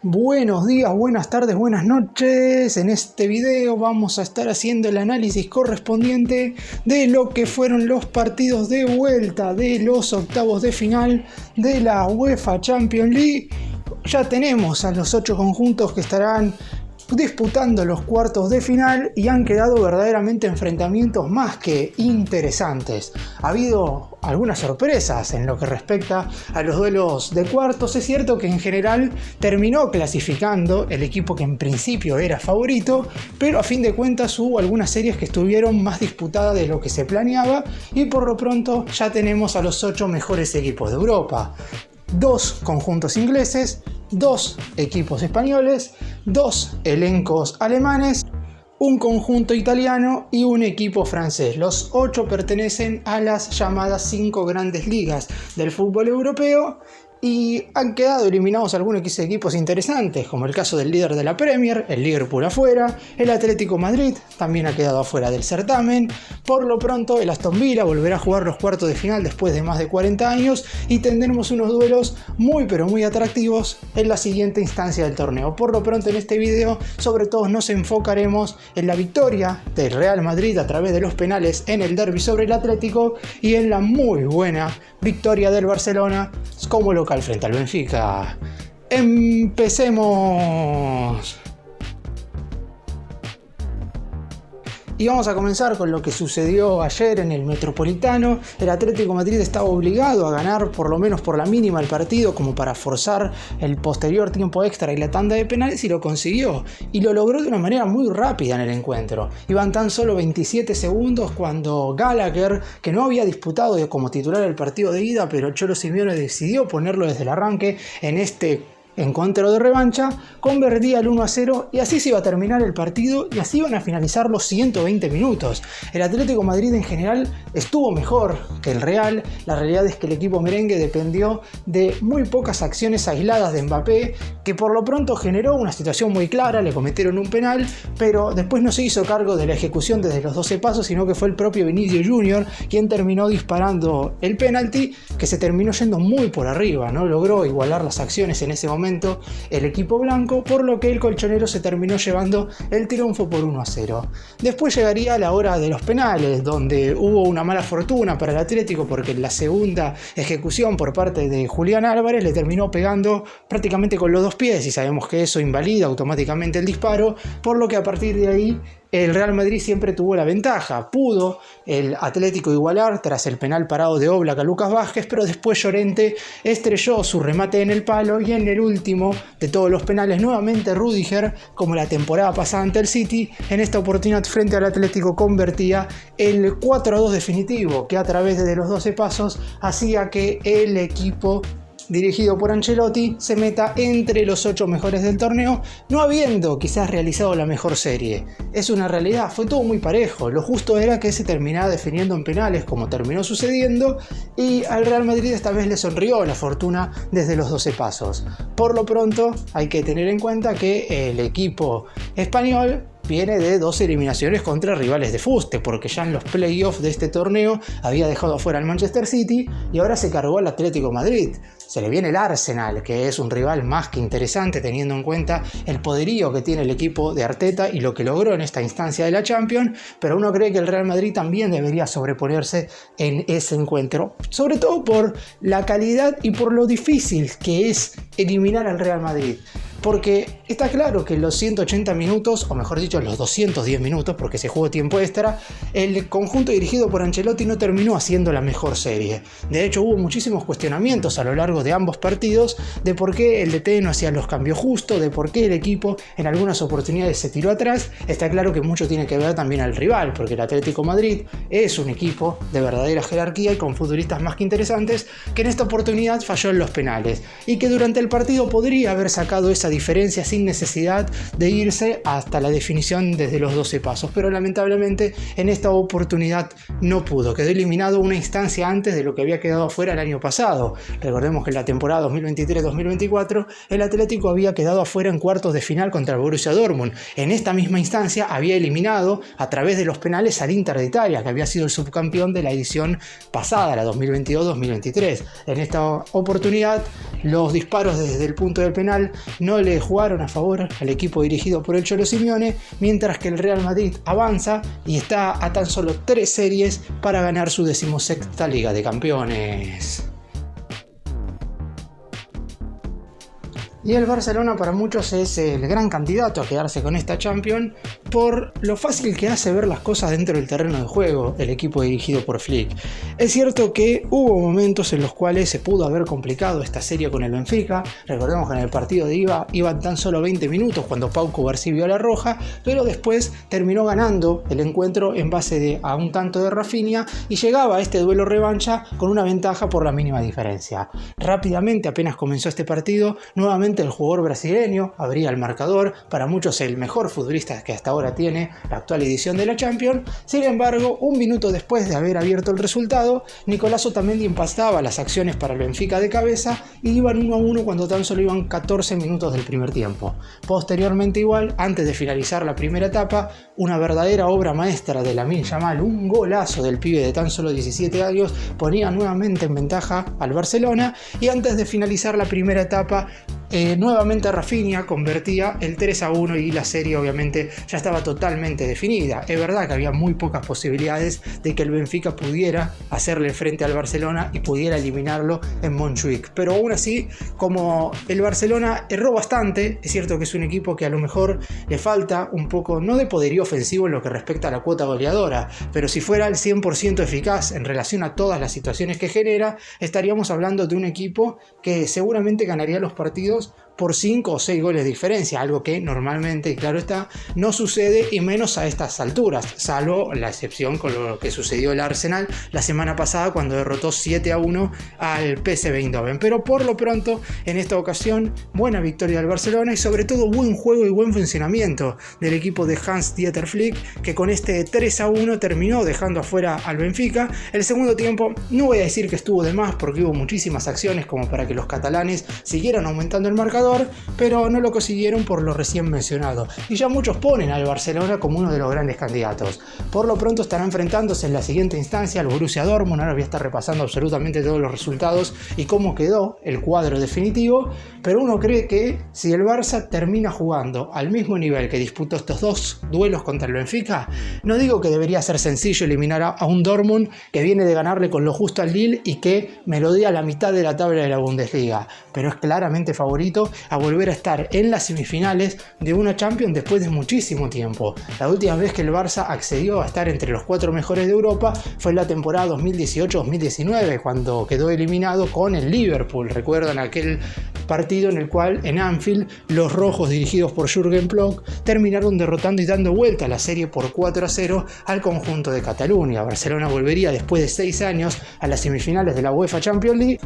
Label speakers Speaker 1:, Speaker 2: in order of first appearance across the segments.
Speaker 1: Buenos días, buenas tardes, buenas noches. En este video vamos a estar haciendo el análisis correspondiente de lo que fueron los partidos de vuelta de los octavos de final de la UEFA Champions League. Ya tenemos a los 8 conjuntos que estarán disputando los cuartos de final y han quedado verdaderamente enfrentamientos más que interesantes. Ha habido algunas sorpresas en lo que respecta a los duelos de cuartos. Es cierto que en general terminó clasificando el equipo que en principio era favorito, pero a fin de cuentas hubo algunas series que estuvieron más disputadas de lo que se planeaba y por lo pronto ya tenemos a los 8 mejores equipos de Europa. 2 conjuntos ingleses, 2 equipos españoles, 2 elencos alemanes, un conjunto italiano y un equipo francés. Los 8 pertenecen a las llamadas 5 grandes ligas del fútbol europeo y han quedado eliminados algunos equipos interesantes, como el caso del líder de la Premier, el Liverpool afuera, el Atlético Madrid también ha quedado afuera del certamen. Por lo pronto el Aston Villa volverá a jugar los cuartos de final después de más de 40 años y tendremos unos duelos muy atractivos en la siguiente instancia del torneo. Por lo pronto en este video sobre todo nos enfocaremos en la victoria del Real Madrid a través de los penales en el derbi sobre el Atlético y en la muy buena victoria del Barcelona como local frente al Benfica. Empecemos. Y vamos a comenzar con lo que sucedió ayer en el Metropolitano. El Atlético de Madrid estaba obligado a ganar por lo menos por la mínima el partido como para forzar el posterior tiempo extra y la tanda de penales y lo consiguió. Y lo logró de una manera muy rápida en el encuentro. Iban tan solo 27 segundos cuando Gallagher, que no había disputado como titular el partido de ida, pero Cholo Simeone decidió ponerlo desde el arranque en este encuentro de revancha, convertía el 1-0 y así se iba a terminar el partido y así iban a finalizar los 120 minutos. El Atlético de Madrid en general estuvo mejor que el Real. La realidad es que el equipo merengue dependió de muy pocas acciones aisladas de Mbappé, que por lo pronto generó una situación muy clara, le cometieron un penal, pero después no se hizo cargo de la ejecución desde los 12 pasos, sino que fue el propio Vinicius Junior quien terminó disparando el penalti, que se terminó yendo muy por arriba, no logró igualar las acciones en ese momento el equipo blanco, por lo que el colchonero se terminó llevando el triunfo por 1-0. Después llegaría la hora de los penales, donde hubo una mala fortuna para el Atlético porque en la segunda ejecución por parte de Julián Álvarez le terminó pegando prácticamente con los 2 pies y sabemos que eso invalida automáticamente el disparo, por lo que a partir de ahí el Real Madrid siempre tuvo la ventaja. Pudo el Atlético igualar tras el penal parado de Oblak a Lucas Vázquez, pero después Llorente estrelló su remate en el palo y en el último de todos los penales nuevamente Rüdiger, como la temporada pasada ante el City, en esta oportunidad frente al Atlético convertía el 4-2 definitivo, que a través de los 12 pasos hacía que el equipo dirigido por Ancelotti se meta entre los 8 mejores del torneo, no habiendo quizás realizado la mejor serie. Es una realidad, fue todo muy parejo, lo justo era que se terminara definiendo en penales como terminó sucediendo y al Real Madrid esta vez le sonrió la fortuna desde los 12 pasos. Por lo pronto hay que tener en cuenta que el equipo español viene de 2 eliminaciones contra rivales de fuste, porque ya en los playoffs de este torneo había dejado afuera al Manchester City y ahora se cargó al Atlético de Madrid. Se le viene el Arsenal, que es un rival más que interesante teniendo en cuenta el poderío que tiene el equipo de Arteta y lo que logró en esta instancia de la Champions, pero uno cree que el Real Madrid también debería sobreponerse en ese encuentro, sobre todo por la calidad y por lo difícil que es eliminar al Real Madrid. Porque está claro que en los 180 minutos, o mejor dicho, en los 210 minutos, porque se jugó tiempo extra, el conjunto dirigido por Ancelotti no terminó haciendo la mejor serie. De hecho, hubo muchísimos cuestionamientos a lo largo de ambos partidos de por qué el DT no hacía los cambios justos, de por qué el equipo en algunas oportunidades se tiró atrás. Está claro que mucho tiene que ver también al rival, porque el Atlético de Madrid es un equipo de verdadera jerarquía y con futbolistas más que interesantes, que en esta oportunidad falló en los penales y que durante el partido podría haber sacado esa diferencia sin necesidad de irse hasta la definición desde los 12 pasos, pero lamentablemente en esta oportunidad no pudo, quedó eliminado una instancia antes de lo que había quedado afuera el año pasado. Recordemos que en la temporada 2023-2024 el Atlético había quedado afuera en cuartos de final contra el Borussia Dortmund. En esta misma instancia había eliminado a través de los penales al Inter de Italia, que había sido el subcampeón de la edición pasada, la 2022-2023. En esta oportunidad los disparos desde el punto del penal no le jugaron a favor al equipo dirigido por el Cholo Simeone, mientras que el Real Madrid avanza y está a tan solo 3 series para ganar su 16ª Liga de Campeones. Y el Barcelona para muchos es el gran candidato a quedarse con esta Champions por lo fácil que hace ver las cosas dentro del terreno de juego el equipo dirigido por Flick. Es cierto que hubo momentos en los cuales se pudo haber complicado esta serie con el Benfica. Recordemos que en el partido de ida iban tan solo 20 minutos cuando Pau Cubarsí vio la roja, pero después terminó ganando el encuentro en base a un tanto de Rafinha y llegaba a este duelo revancha con una ventaja por la mínima diferencia. Rápidamente, apenas comenzó este partido, nuevamente el jugador brasileño abría el marcador, para muchos el mejor futbolista que hasta ahora tiene la actual edición de la Champions. Sin embargo, un minuto después de haber abierto el resultado, Nicolás Otamendi empastaba las acciones para el Benfica de cabeza y iban 1-1 cuando tan solo iban 14 minutos del primer tiempo. Posteriormente igual, antes de finalizar la primera etapa, una verdadera obra maestra de Lamine Yamal, un golazo del pibe de tan solo 17 años, ponía nuevamente en ventaja al Barcelona y antes de finalizar la primera etapa, nuevamente Rafinha convertía el 3-1 y la serie obviamente ya estaba totalmente definida. Es verdad que había muy pocas posibilidades de que el Benfica pudiera hacerle frente al Barcelona y pudiera eliminarlo en Montjuic, pero aún así, como el Barcelona erró bastante, es cierto que es un equipo que a lo mejor le falta un poco, no de poderío ofensivo en lo que respecta a la cuota goleadora, pero si fuera el 100% eficaz en relación a todas las situaciones que genera, estaríamos hablando de un equipo que seguramente ganaría los partidos por 5 o 6 goles de diferencia, algo que normalmente, y claro está, no sucede y menos a estas alturas, salvo la excepción con lo que sucedió el Arsenal la semana pasada cuando derrotó 7-1 al PSV Eindhoven. Pero por lo pronto, en esta ocasión, buena victoria del Barcelona y sobre todo buen juego y buen funcionamiento del equipo de Hans-Dieter Flick, que con este 3-1 terminó dejando afuera al Benfica. El segundo tiempo, no voy a decir que estuvo de más porque hubo muchísimas acciones como para que los catalanes siguieran aumentando el marcador, pero no lo consiguieron por lo recién mencionado. Y ya muchos ponen al Barcelona como uno de los grandes candidatos. Por lo pronto estará enfrentándose en la siguiente instancia al Borussia Dortmund. Ahora voy a estar repasando absolutamente todos los resultados y cómo quedó el cuadro definitivo, pero uno cree que si el Barça termina jugando al mismo nivel que disputó estos 2 duelos contra el Benfica, no digo que debería ser sencillo eliminar a un Dortmund que viene de ganarle con lo justo al Lille y que melodea a la mitad de la tabla de la Bundesliga, pero es claramente favorito a volver a estar en las semifinales de una Champions después de muchísimo tiempo. La última vez que el Barça accedió a estar entre los 4 mejores de Europa fue en la temporada 2018-2019, cuando quedó eliminado con el Liverpool. Recuerdan aquel partido en el cual en Anfield los rojos dirigidos por Jürgen Klopp terminaron derrotando y dando vuelta a la serie por 4-0 al conjunto de Cataluña. Barcelona volvería después de 6 años a las semifinales de la UEFA Champions League,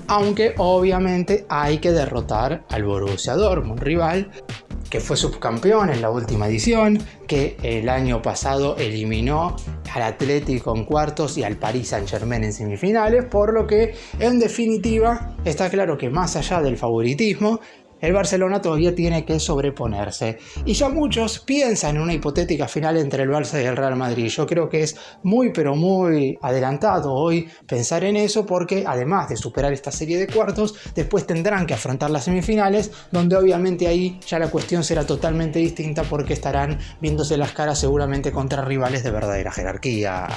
Speaker 1: aunque obviamente hay que derrotar al Borussia Dortmund, rival que fue subcampeón en la última edición, que el año pasado eliminó al Atlético en cuartos y al Paris Saint-Germain en semifinales, por lo que en definitiva está claro que más allá del favoritismo, el Barcelona todavía tiene que sobreponerse. Y ya muchos piensan en una hipotética final entre el Barça y el Real Madrid. Yo creo que es muy pero muy adelantado hoy pensar en eso, porque además de superar esta serie de cuartos, después tendrán que afrontar las semifinales, donde obviamente ahí ya la cuestión será totalmente distinta porque estarán viéndose las caras seguramente contra rivales de verdadera jerarquía.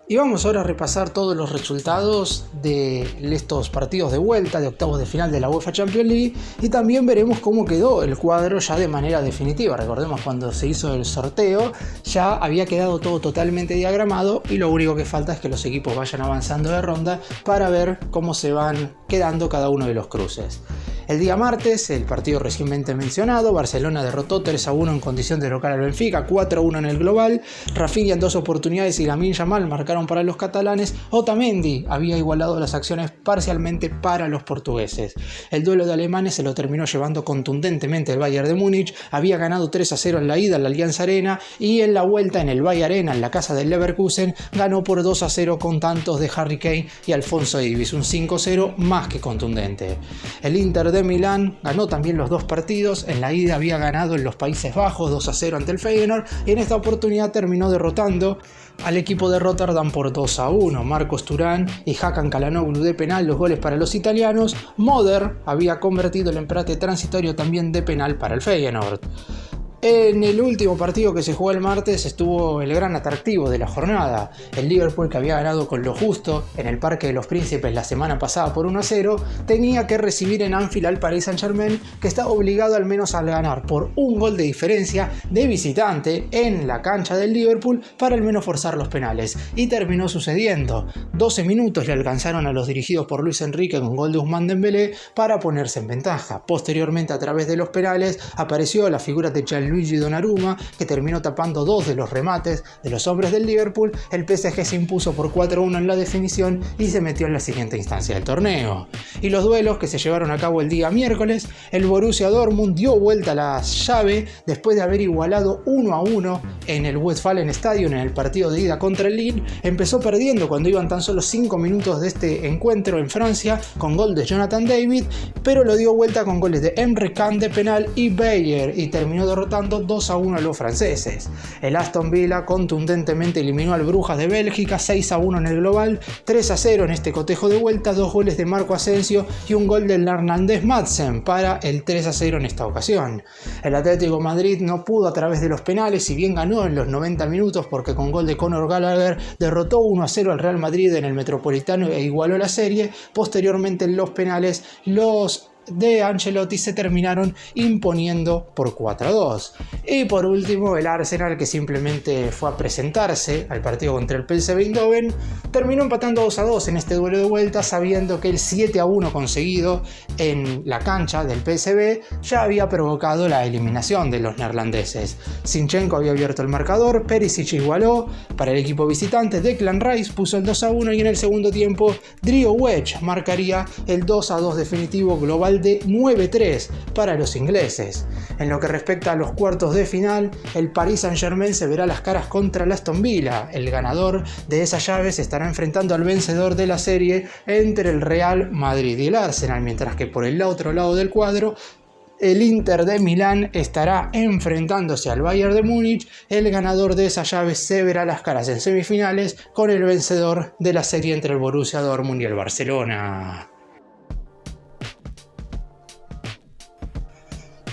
Speaker 1: Y vamos ahora a repasar todos los resultados de estos partidos de vuelta de octavos de final de la UEFA Champions League y también veremos cómo quedó el cuadro ya de manera definitiva. Recordemos, cuando se hizo el sorteo ya había quedado todo totalmente diagramado y lo único que falta es que los equipos vayan avanzando de ronda para ver cómo se van quedando cada uno de los cruces. El día martes, el partido recientemente mencionado, Barcelona derrotó 3-1 en condición de local al Benfica, 4-1 en el global. Rafinha en 2 oportunidades y Lamine Yamal marcaron para los catalanes. Otamendi había igualado las acciones parcialmente para los portugueses. El duelo de alemanes se lo terminó llevando contundentemente el Bayern de Múnich. Había ganado 3-0 en la ida en la Allianz Arena y en la vuelta en el Bayer Arena, en la casa del Leverkusen, ganó por 2-0 con tantos de Harry Kane y Alphonso Davies, un 5-0 más que contundente. El Inter de de Milán ganó también los dos partidos. En la ida había ganado en los Países Bajos 2-0 ante el Feyenoord y en esta oportunidad terminó derrotando al equipo de Rotterdam por 2-1. Marcos Thuram y Hakan Çalhanoğlu de penal, los goles para los italianos. Moder había convertido el empate transitorio también de penal para el Feyenoord. En el último partido que se jugó el martes estuvo el gran atractivo de la jornada. El Liverpool, que había ganado con lo justo en el Parque de los Príncipes la semana pasada por 1-0, tenía que recibir en Anfield al Paris Saint-Germain, que estaba obligado al menos a ganar por un gol de diferencia de visitante en la cancha del Liverpool para al menos forzar los penales. Y terminó sucediendo. 12 minutos le alcanzaron a los dirigidos por Luis Enrique con gol de Ousmane Dembélé para ponerse en ventaja. Posteriormente, a través de los penales, apareció la figura de Gianluigi Donnarumma, que terminó tapando 2 de los remates de los hombres del Liverpool. El PSG se impuso por 4-1 en la definición y se metió en la siguiente instancia del torneo. Y los duelos que se llevaron a cabo el día miércoles, el Borussia Dortmund dio vuelta a la llave después de haber igualado 1-1 en el Westfalen Stadium en el partido de ida contra el Lille. Empezó perdiendo cuando iban tan solo 5 minutos de este encuentro en Francia con gol de Jonathan David, pero lo dio vuelta con goles de Emre Can de penal y Bayer, y terminó derrotando 2-1 a los franceses. El Aston Villa contundentemente eliminó al Brujas de Bélgica 6-1 en el global, 3-0 en este cotejo de vuelta, 2 goles de Marco Asensio y un gol del neerlandés Madsen para el 3-0 en esta ocasión. El Atlético de Madrid no pudo a través de los penales, si bien ganó en los 90 minutos porque con gol de Conor Gallagher derrotó 1-0 al Real Madrid en el Metropolitano e igualó la serie. Posteriormente en los penales los de Ancelotti se terminaron imponiendo por 4-2. Y por último, el Arsenal, que simplemente fue a presentarse al partido contra el PSV Eindhoven, terminó empatando 2-2 en este duelo de vuelta, sabiendo que el 7-1 conseguido en la cancha del PSV ya había provocado la eliminación de los neerlandeses. Zinchenko había abierto el marcador, Perisic igualó para el equipo visitante, Declan Rice puso el 2-1 y en el segundo tiempo Drio Wedge marcaría el 2-2 definitivo global de 9-3 para los ingleses. En lo que respecta a los cuartos de final, el Paris Saint-Germain se verá las caras contra el Aston Villa. El ganador de esa llave se estará enfrentando al vencedor de la serie entre el Real Madrid y el Arsenal, mientras que por el otro lado del cuadro el Inter de Milán estará enfrentándose al Bayern de Múnich. El ganador de esa llave se verá las caras en semifinales con el vencedor de la serie entre el Borussia Dortmund y el Barcelona.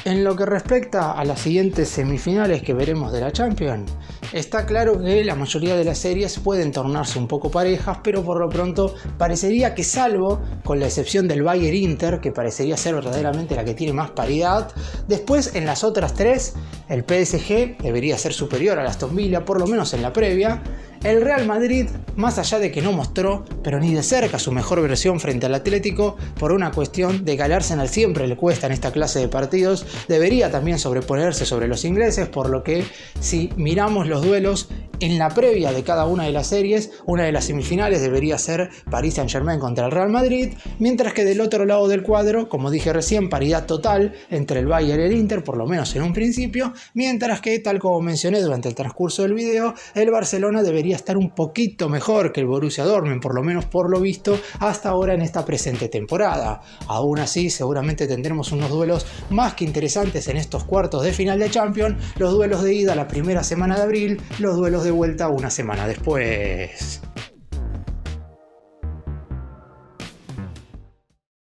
Speaker 1: En lo que respecta a las siguientes semifinales que veremos de la Champions, está claro que la mayoría de las series pueden tornarse un poco parejas, pero por lo pronto parecería que, salvo con la excepción del Bayern Inter, que parecería ser verdaderamente la que tiene más paridad, después en las otras 3 el PSG debería ser superior al Aston Villa, por lo menos en la previa. El Real Madrid, más allá de que no mostró, pero ni de cerca, su mejor versión frente al Atlético, por una cuestión de que al Arsenal siempre le cuesta en esta clase de partidos, debería también sobreponerse sobre los ingleses, por lo que si miramos los duelos en la previa de cada una de las series, una de las semifinales debería ser Paris Saint-Germain contra el Real Madrid, mientras que del otro lado del cuadro, como dije recién, paridad total entre el Bayern y el Inter, por lo menos en un principio, mientras que, tal como mencioné durante el transcurso del video, el Barcelona debería estar un poquito mejor que el Borussia Dortmund, por lo menos por lo visto hasta ahora en esta presente temporada. Aún así, seguramente tendremos unos duelos más que interesantes en estos cuartos de final de Champions, los duelos de ida la primera semana de abril, los duelos de vuelta una semana después.